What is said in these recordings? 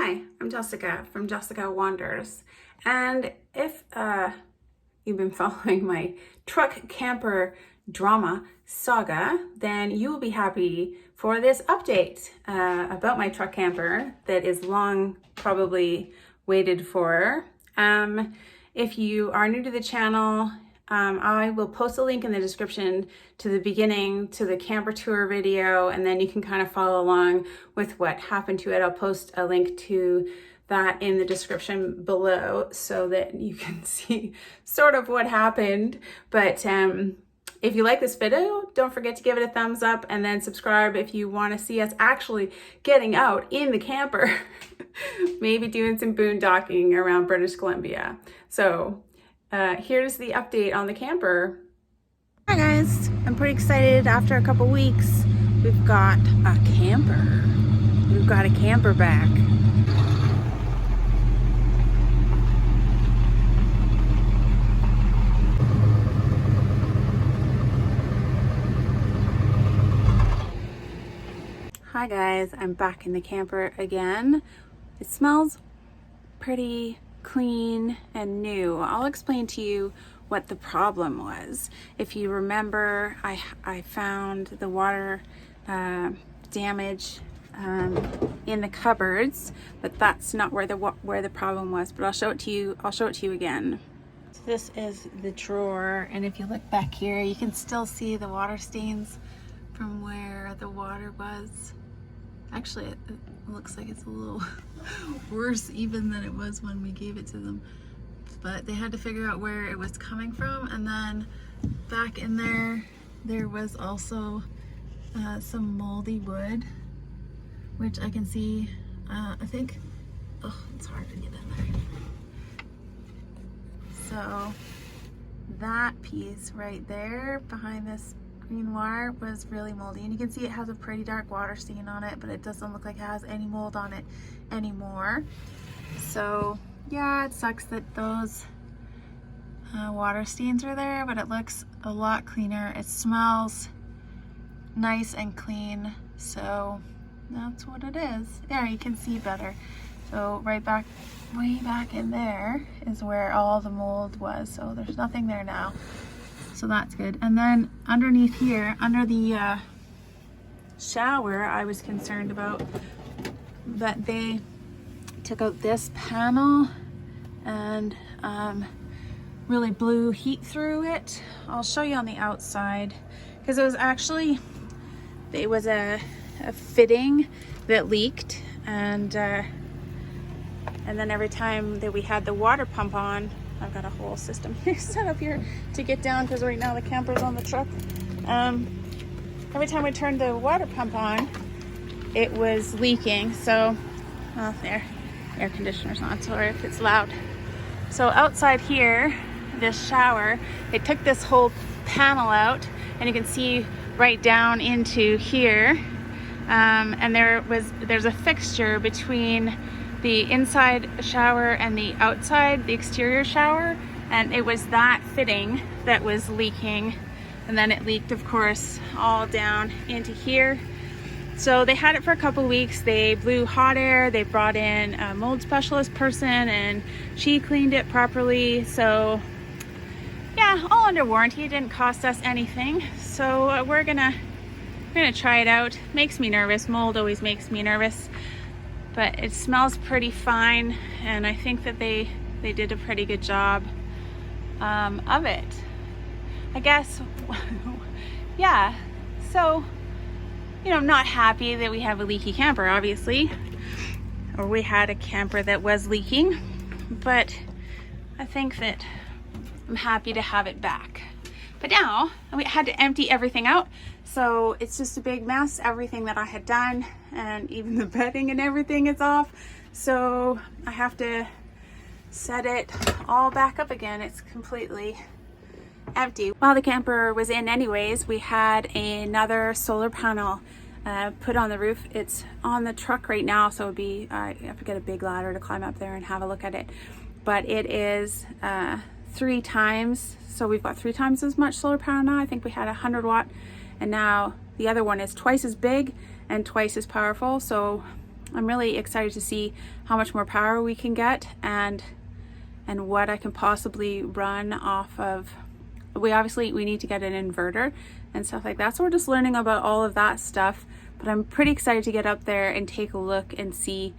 Hi, I'm Jessica from Jessica Wanders, and if you've been following my truck camper drama saga, then you will be happy for this update about my truck camper that is long probably waited for. If you are new to the channel, I will post a link in the description to the beginning to the camper tour video, and then you can kind of follow along with what happened to it. I'll post a link to that in the description below so that you can see sort of what happened. But if you like this video, don't forget to give it a thumbs up and then subscribe if you want to see us actually getting out in the camper, maybe doing some boondocking around British Columbia. So here's the update on the camper. Hi guys, I'm pretty excited. After a couple weeks, we've got a camper. We've got a camper back. Hi guys, I'm back in the camper again. It smells pretty clean and new. I'll explain to you what the problem was. If you remember, I found the water damage in the cupboards, but that's not where the problem was. But I'll show it to you. I'll show it to you again. So this is the drawer, and if you look back here, you can still see the water stains from where the water was. Actually, it looks like it's a little worse even than it was when we gave it to them. But they had to figure out where it was coming from, and then back in there, there was also some moldy wood, which I can see, I think, oh, it's hard to get in there. So that piece right there behind this green wire was really moldy, and you can see it has a pretty dark water stain on it, but it doesn't look like it has any mold on it anymore. So yeah, it sucks that those water stains are there, but it looks a lot cleaner. It smells nice and clean, so that's what it is. There, you can see better. So right back, way back in there is where all the mold was, so there's nothing there now. So that's good. And then underneath here, under the shower, I was concerned about that they took out this panel and really blew heat through it. I'll show you on the outside, because it was actually, it was a fitting that leaked, and then every time that we had the water pump on, I've got a whole system here set up here to get down, because right now the camper's on the truck. Every time we turned the water pump on, it was leaking. So, well, there, air conditioner's on, sorry if it's loud. So outside here, this shower, they took this whole panel out, and you can see right down into here. And there's a fixture between the inside shower and the outside, the exterior shower, and it was that fitting that was leaking, and then it leaked, of course, all down into here. So they had it for a couple weeks. They blew hot air, they brought in a mold specialist person, and she cleaned it properly. So yeah, all under warranty. It didn't cost us anything. So we're gonna try it out. Makes me nervous. Mold always makes me nervous, but it smells pretty fine, and I think that they did a pretty good job of it, I guess. Yeah, so, you know, I'm not happy that we have a leaky camper, obviously, or we had a camper that was leaking, but I think that I'm happy to have it back. But now we had to empty everything out, so it's just a big mess. Everything that I had done, and even the bedding and everything, is off. So I have to set it all back up again. It's completely empty. While the camper was in anyways, we had another solar panel put on the roof. It's on the truck right now, so it'd be, you have to get a big ladder to climb up there and have a look at it. But it is 3 times, so we've got 3 times as much solar power now. I think we had 100 watt, and now the other one is twice as big and twice as powerful. So I'm really excited to see how much more power we can get and what I can possibly run off of. We need to get an inverter and stuff like that. So we're just learning about all of that stuff, but I'm pretty excited to get up there and take a look and see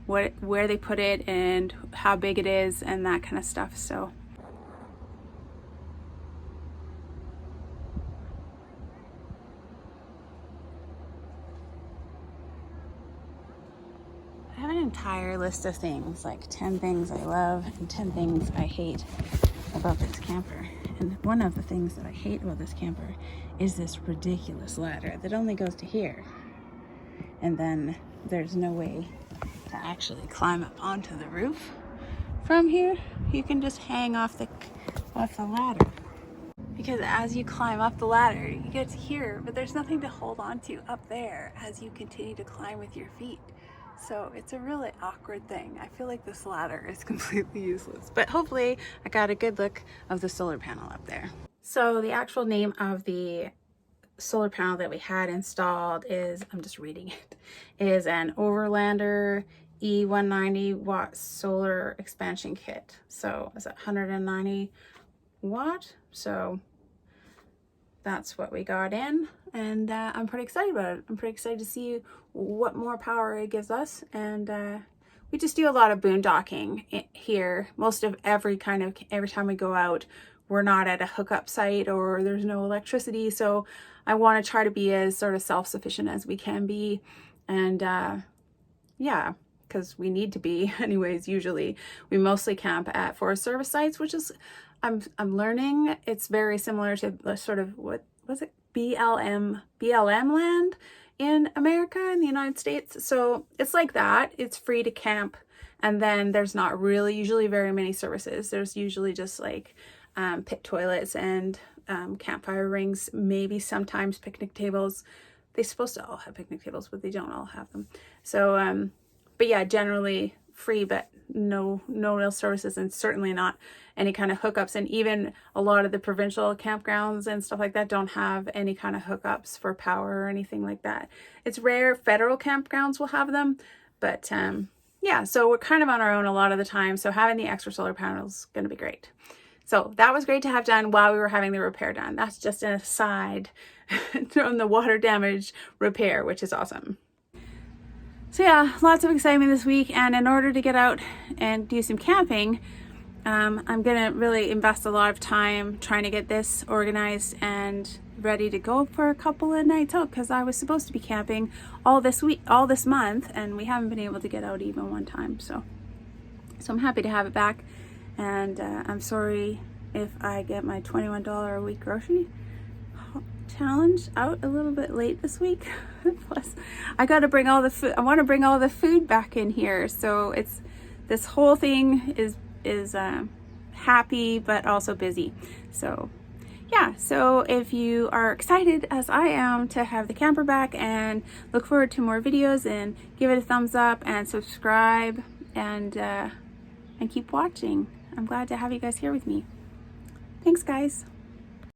where they put it and how big it is and that kind of stuff. So I have an entire list of things, like 10 things I love and 10 things I hate about this camper. And one of the things that I hate about this camper is this ridiculous ladder that only goes to here. And then there's no way to actually climb up onto the roof from here. You can just hang off the ladder. Because as you climb up the ladder, you get to here, but there's nothing to hold on to up there as you continue to climb with your feet. So it's a really awkward thing. I feel like this ladder is completely useless, but hopefully I got a good look of the solar panel up there. So the actual name of the solar panel that we had installed is, I'm just reading it, is an Overlander E190 watt solar expansion kit. So it's 190 watt. So that's what we got in, and I'm pretty excited about it. I'm pretty excited to see what more power it gives us. And we just do a lot of boondocking here. Most of every time we go out, we're not at a hookup site or there's no electricity. So I want to try to be as sort of self-sufficient as we can be. And yeah, because we need to be anyways. Usually we mostly camp at Forest Service sites, which is, I'm learning, it's very similar to the sort of, what was it, BLM land in America, in the United States. So it's like that. It's free to camp, and then there's not really usually very many services. There's usually just like pit toilets and campfire rings, maybe sometimes picnic tables. They're supposed to all have picnic tables, but they don't all have them. So but yeah, generally free, but no real services, and certainly not any kind of hookups. And even a lot of the provincial campgrounds and stuff like that don't have any kind of hookups for power or anything like that. It's rare. Federal campgrounds will have them, but yeah, so we're kind of on our own a lot of the time. So having the extra solar panels is going to be great. So that was great to have done while we were having the repair done. That's just an aside from the water damage repair, which is awesome. So yeah, lots of excitement this week, and in order to get out and do some camping, I'm gonna really invest a lot of time trying to get this organized and ready to go for a couple of nights out, because I was supposed to be camping all this month, and we haven't been able to get out even one time. So I'm happy to have it back, and I'm sorry if I get my $21 a week grocery challenge out a little bit late this week. Plus I got to bring all the food. I want to bring all the food back in here, so it's, this whole thing is happy but also busy. So yeah, so if you are excited as I am to have the camper back and look forward to more videos, and give it a thumbs up and subscribe, and keep watching. I'm glad to have you guys here with me. Thanks guys.